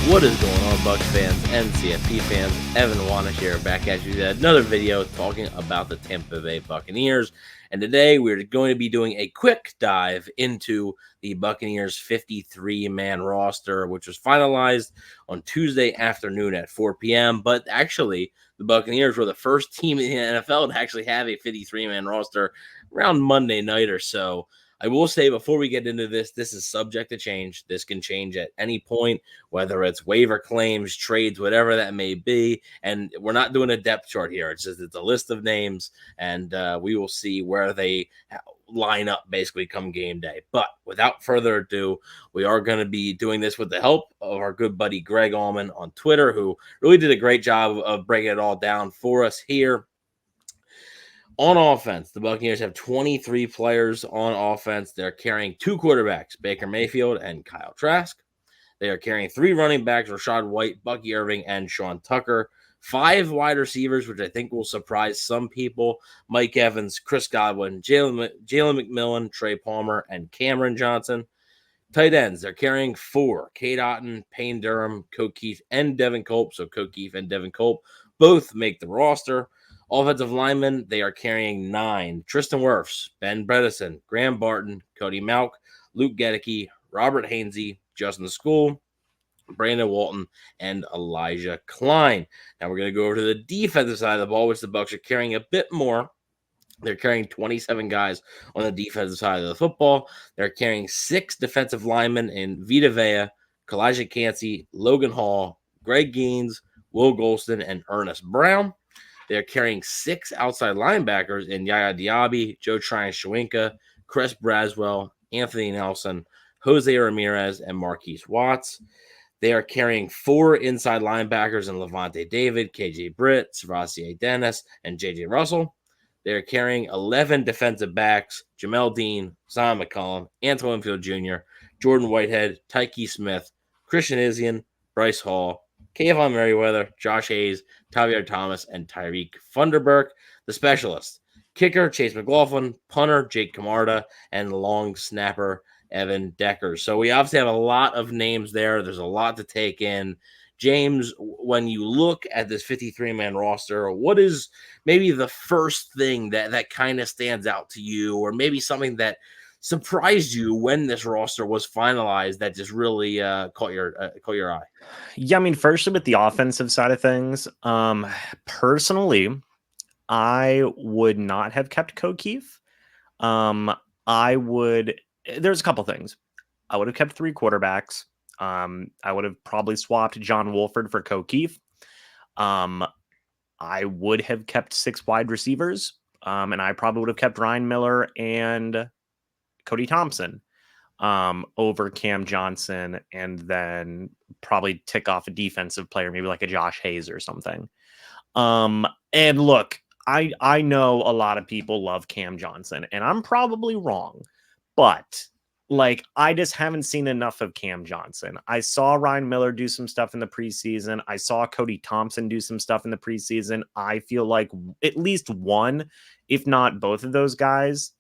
What is going on, Bucs fans and CFP fans? Evan Wanish here, back at you with another video talking about the Tampa Bay Buccaneers. And today we're going to be doing a quick dive into the Buccaneers 53-man roster, which was finalized on Tuesday afternoon at 4 p.m. But actually, the Buccaneers were the first team in the NFL to actually have a 53-man roster around Monday night or so. I will say before we get into this is subject to change. This can change at any point, whether it's waiver claims, trades, whatever that may be. And we're not doing a depth chart here. It's a list of names, and we will see where they line up basically come game day. But without further ado, we are going to be doing this with the help of our good buddy Greg Allman on Twitter, who really did a great job of breaking it all down for us here. On offense, the Buccaneers have 23 players on offense. They're carrying two quarterbacks, Baker Mayfield and Kyle Trask. They are carrying three running backs, Rashad White, Bucky Irving, and Sean Tucker. 5 wide receivers, which I think will surprise some people, Mike Evans, Chris Godwin, Jalen McMillan, Trey Palmer, and Cameron Johnson. Tight ends, they're carrying 4, Cade Otton, Payne Durham, Coke Keith, and Devin Culp. So Coke Keith and Devin Culp both make the roster. Offensive linemen, they are carrying 9. Tristan Wirfs, Ben Bredesen, Graham Barton, Cody Malk, Luke Gedeke, Robert Hainsey, Justin School, Brandon Walton, and Elijah Klein. Now we're going to go over to the defensive side of the ball, which the Bucs are carrying a bit more. They're carrying 27 guys on the defensive side of the football. They're carrying 6 defensive linemen in Vita Vea, Kalijah Cansey, Logan Hall, Greg Gaines, Will Golston, and Ernest Brown. They're carrying 6 outside linebackers in Yaya Diaby, Joe Tryon-Shoyinka, Chris Braswell, Anthony Nelson, Jose Ramirez, and Marquise Watts. They are carrying 4 inside linebackers in Levante David, KJ Britt, Savasier Dennis, and JJ Russell. They are carrying 11 defensive backs, Jamel Dean, Zion McCollum, Antoine Winfield Jr., Jordan Whitehead, Tyke Smith, Christian Izien, Bryce Hall, Kayvon Merriweather, Josh Hayes, Tavier Thomas, and Tyreek Funderburk. The specialists, kicker Chase McLaughlin, punter Jake Camarda, and long snapper Evan Decker. So we obviously have a lot of names there. There's a lot to take in. James, when you look at this 53-man roster, what is maybe the first thing that kind of stands out to you, or maybe something that surprised you when this roster was finalized that just really caught your eye? Yeah, I mean, firstly, with the offensive side of things, personally, I would not have kept Coke Keith. There's a couple things. I would have kept 3 quarterbacks. I would have probably swapped John Wolford for Coke Keith. I would have kept 6 wide receivers. And I probably would have kept Ryan Miller and Cody Thompson over Cam Johnson, and then probably tick off a defensive player, maybe like a Josh Hayes or something. And look, I know a lot of people love Cam Johnson, and I'm probably wrong, but like, I just haven't seen enough of Cam Johnson. I saw Ryan Miller do some stuff in the preseason. I saw Cody Thompson do some stuff in the preseason. I feel like at least one, if not both of those guys,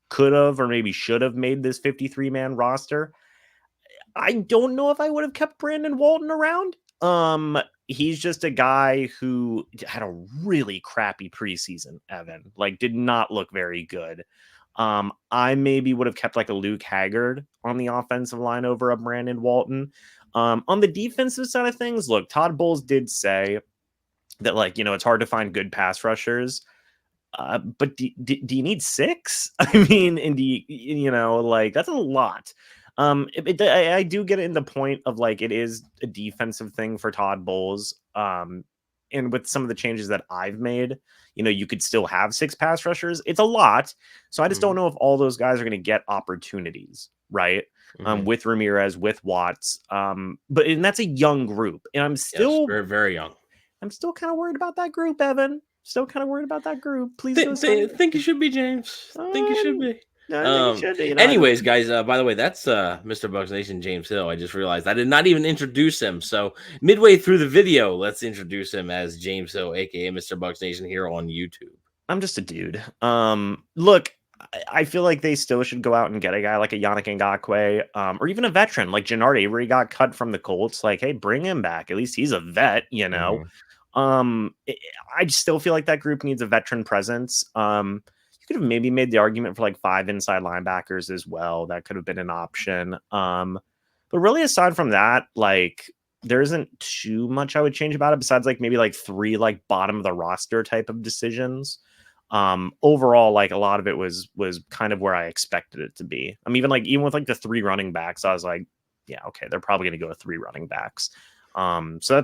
could have or maybe should have made this 53-man roster. I don't know if I would have kept Brandon Walton around. He's just a guy who had a really crappy preseason, Evan. Like, did not look very good. I maybe would have kept like a Luke Haggard on the offensive line over a Brandon Walton. On the defensive side of things, look, Todd Bowles did say that, like, you know, it's hard to find good pass rushers. But do you need 6? I mean, and you know, like, that's a lot. I do get it in the point of, like, it is a defensive thing for Todd Bowles. And with some of the changes that I've made, you know, you could still have 6 pass rushers. It's a lot. So I just don't know if all those guys are going to get opportunities, right? With Ramirez, with Watts. And that's a young group. And I'm still very, very young. I'm still kind of worried about that group, Evan. Still kind of worried about that group. Please think you should be, James. Think you should be. Anyways, guys, by the way, that's Mr. Bucs Nation James Hill. I just realized I did not even introduce him. So midway through the video, let's introduce him as James Hill, aka Mr. Bucs Nation, here on YouTube. I'm just a dude. Look, I feel like they still should go out and get a guy like a Yannick Ngakoue, or even a veteran like Jannard Avery got cut from the Colts. Like, hey, bring him back. At least he's a vet, you know. I still feel like that group needs a veteran presence. You could have maybe made the argument for like 5 inside linebackers as well. That could have been an option. But really, aside from that, like, there isn't too much I would change about it besides like maybe like 3 like bottom of the roster type of decisions. Overall, like, a lot of it was kind of where I expected it to be. Even with like the 3 running backs, I was like, yeah, okay, they're probably going to go with 3 running backs. So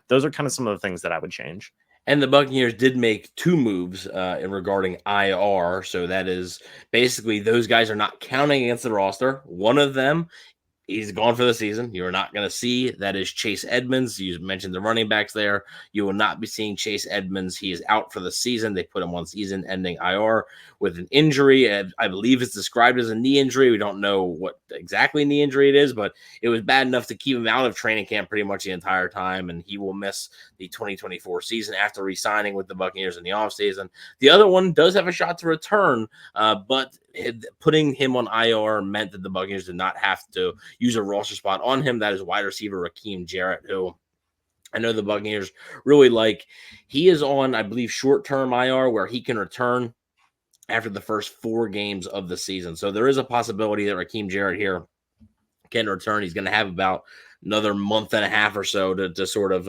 those are kind of some of the things that I would change. And the Buccaneers did make 2 moves in regarding IR. So that is basically those guys are not counting against the roster. One of them, he's gone for the season. You are not going to see. That is Chase Edmonds. You mentioned the running backs there. You will not be seeing Chase Edmonds. He is out for the season. They put him on season-ending IR with an injury. I Bleav it's described as a knee injury. We don't know what exactly knee injury it is, but it was bad enough to keep him out of training camp pretty much the entire time, and he will miss the 2024 season after re-signing with the Buccaneers in the offseason. The other one does have a shot to return, but putting him on IR meant that the Buccaneers did not have to use a roster spot on him. That is wide receiver Raheem Jarrett, who I know the Buccaneers really like. He is on, I Bleav, short-term IR where he can return after the first 4 games of the season. So there is a possibility that Raheem Jarrett here can return. He's going to have about another month and a half or so to sort of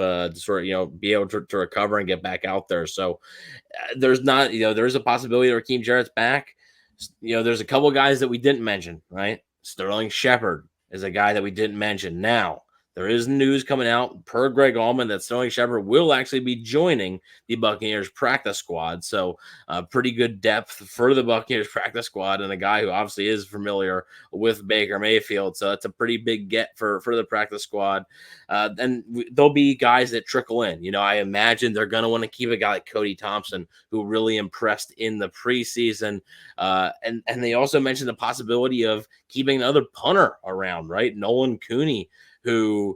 be able to recover and get back out there. So there is a possibility that Raheem Jarrett's back. There's a couple guys that we didn't mention, right? Sterling Shepard is a guy that we didn't mention. Now, there is news coming out per Greg Allman that Sterling Shepard will actually be joining the Buccaneers practice squad. So pretty good depth for the Buccaneers practice squad, and a guy who obviously is familiar with Baker Mayfield. So it's a pretty big get for the practice squad. And there'll be guys that trickle in. I imagine they're going to want to keep a guy like Cody Thompson, who really impressed in the preseason. And they also mentioned the possibility of keeping another punter around, right? Nolan Cooney, who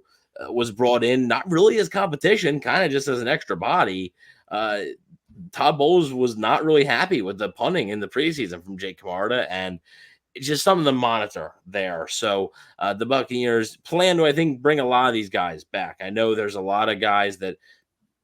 was brought in not really as competition, kind of just as an extra body. Todd Bowles was not really happy with the punting in the preseason from Jake Camarda, and it's just something to monitor there. So the Buccaneers plan to, I think, bring a lot of these guys back. I know there's a lot of guys that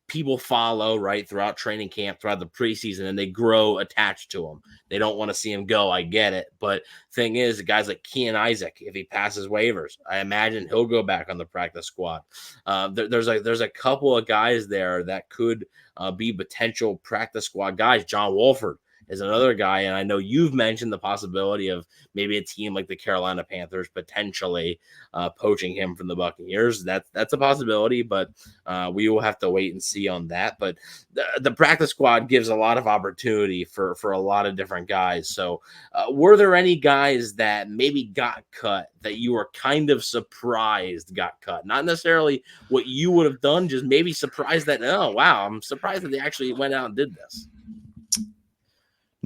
people follow right throughout training camp, throughout the preseason, and they grow attached to him. They don't want to see him go. I get it. But thing is, guys like Kean Isaac, if he passes waivers, I imagine he'll go back on the practice squad. There's a couple of guys there that could be potential practice squad guys. John Wolford is another guy, and I know you've mentioned the possibility of maybe a team like the Carolina Panthers potentially poaching him from the Buccaneers. That's a possibility, but we will have to wait and see on that. But the practice squad gives a lot of opportunity for a lot of different guys. So were there any guys that maybe got cut that you were kind of surprised got cut? Not necessarily what you would have done, just maybe surprised that, oh, wow, I'm surprised that they actually went out and did this.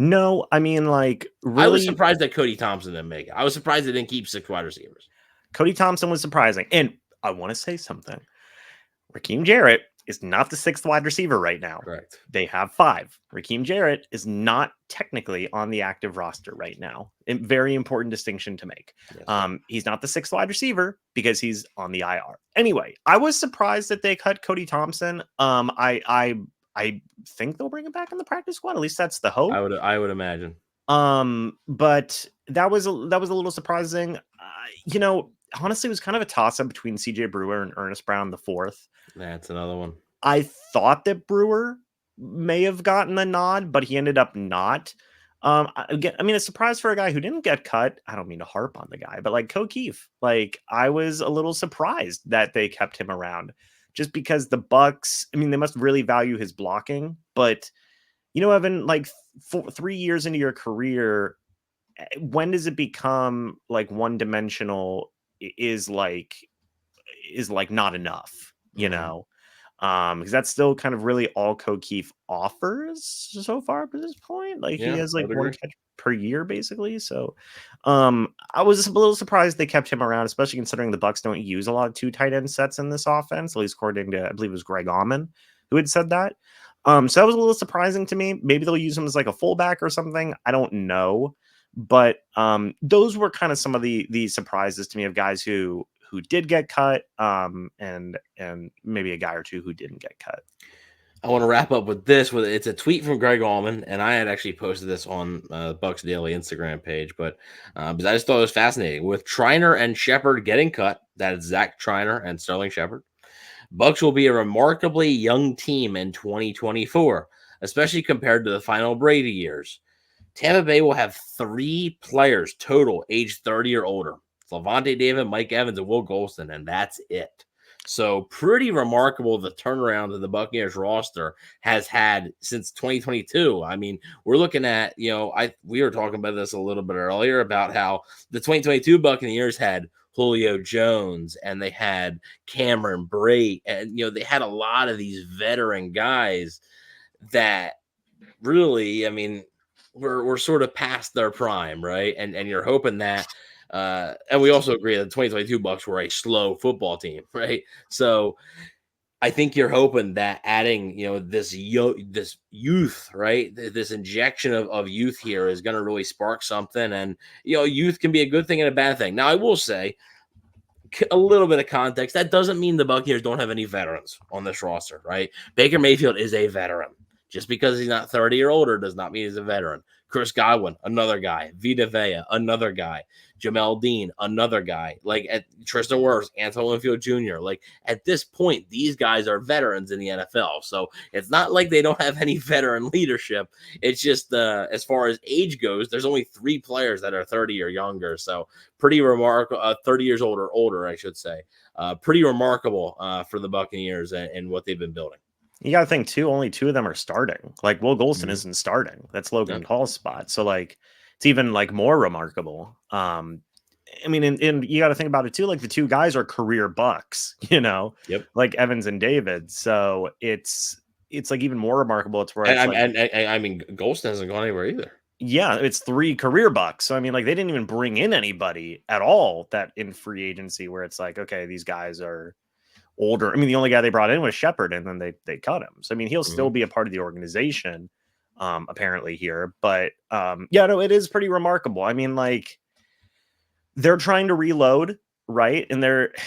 No, really, I was surprised that Cody Thompson didn't make it. I was surprised they didn't keep 6 wide receivers. Cody Thompson was surprising. And I want to say something. Raheem Jarrett is not the 6th wide receiver right now. Correct. They have 5. Raheem Jarrett is not technically on the active roster right now. A very important distinction to make. Yes. He's not the 6th wide receiver because he's on the IR. Anyway, I was surprised that they cut Cody Thompson. I think they'll bring him back in the practice squad. At least that's the hope. I would imagine. But that was a little surprising. Honestly, it was kind of a toss-up between CJ Brewer and Ernest Brown IV. That's another one. I thought that Brewer may have gotten a nod, but he ended up not. Again, a surprise for a guy who didn't get cut. I don't mean to harp on the guy, but like O'Keefe, I was a little surprised that they kept him around. Just because the Bucs, they must really value his blocking. But, Evan, 3 years into your career, when does it become one-dimensional is not enough, because that's still kind of really all O'Keefe offers so far at this point. He has 1 catch per year basically. So I was a little surprised they kept him around, especially considering the Bucs don't use a lot of 2 tight end sets in this offense, at least according to, I Bleav it was Greg Allman who had said that. So that was a little surprising to me. Maybe they'll use him as a fullback or something. I don't know. But those were kind of some of the surprises to me of guys who did get cut, and maybe a guy or two who didn't get cut. I want to wrap up with this. It's a tweet from Greg Allman, and I had actually posted this on Bucs Daily Instagram page, but because I just thought it was fascinating. With Triner and Shepard getting cut, that is Zach Triner and Sterling Shepard, Bucs will be a remarkably young team in 2024, especially compared to the final Brady years. Tampa Bay will have 3 players total age 30 or older. It's Levante David, Mike Evans, and Will Golston, and that's it. So pretty remarkable the turnaround that the Buccaneers roster has had since 2022. I mean, we're looking at, we were talking about this a little bit earlier about how the 2022 Buccaneers had Julio Jones and they had Cameron Brate, and they had a lot of these veteran guys that really, I mean, we're sort of past their prime, right? And you're hoping that and we also agree that the 2022 Bucs were a slow football team, right? So I think you're hoping that adding, this youth, right? This injection of youth here is going to really spark something. And, youth can be a good thing and a bad thing. Now, I will say a little bit of context. That doesn't mean the Buccaneers don't have any veterans on this roster, right? Baker Mayfield is a veteran. Just because he's not 30 or older does not mean he's a veteran. Chris Godwin, another guy. Vita Vea, another guy. Jamel Dean, another guy. Like at Tristan Wirfs, Antoine Winfield Jr. Like at this point, these guys are veterans in the NFL. So it's not like they don't have any veteran leadership. It's just as far as age goes, there's only 3 players that are 30 or younger. So pretty remarkable. 30 years older, I should say. Pretty remarkable for the Buccaneers and what they've been building. You got to think too, only 2 of them are starting. Like Will Golston isn't starting. That's Logan Hall's spot. So like, it's even like more remarkable. I mean, and you got to think about it too. Like the 2 guys are career Bucs, like Evans and David. So it's like even more remarkable. It's where I mean, Golston hasn't gone anywhere either. Yeah, it's 3 career Bucs. So I mean, like they didn't even bring in anybody at all that in free agency where it's like, okay, these guys are older. I mean, the only guy they brought in was Shepard, and then they cut him. So I mean, he'll still be a part of the organization, apparently here. But no, it is pretty remarkable. I mean, like they're trying to reload, right? And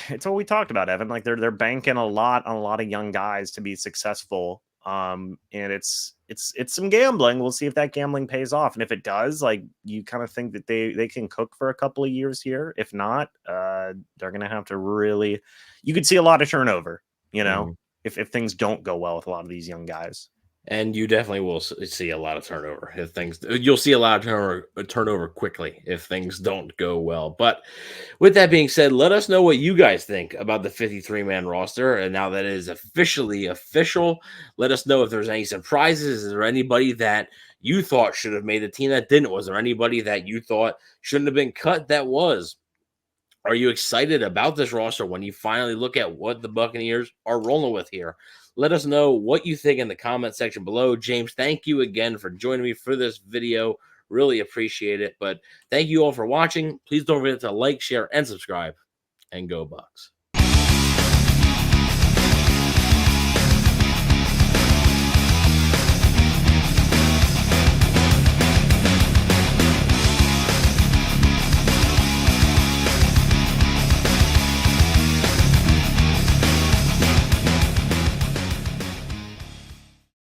it's what we talked about, Evan. Like they're banking a lot on a lot of young guys to be successful. And it's some gambling. We'll see if that gambling pays off. And if it does, like you kind of think that they can cook for a couple of years here. If not, they're gonna have to really. You could see a lot of turnover, if things don't go well with a lot of these young guys. And you definitely will see a lot of turnover you'll see a lot of turnover quickly if things don't go well. But with that being said, let us know what you guys think about the 53-man roster. And now that it is officially official, let us know if there's any surprises. Is there anybody that you thought should have made the team that didn't? Was there anybody that you thought shouldn't have been cut that was? Are you excited about this roster when you finally look at what the Buccaneers are rolling with here? Let us know what you think in the comment section below. James, thank you again for joining me for this video. Really appreciate it. But thank you all for watching. Please don't forget to like, share, and subscribe. And go Bucs.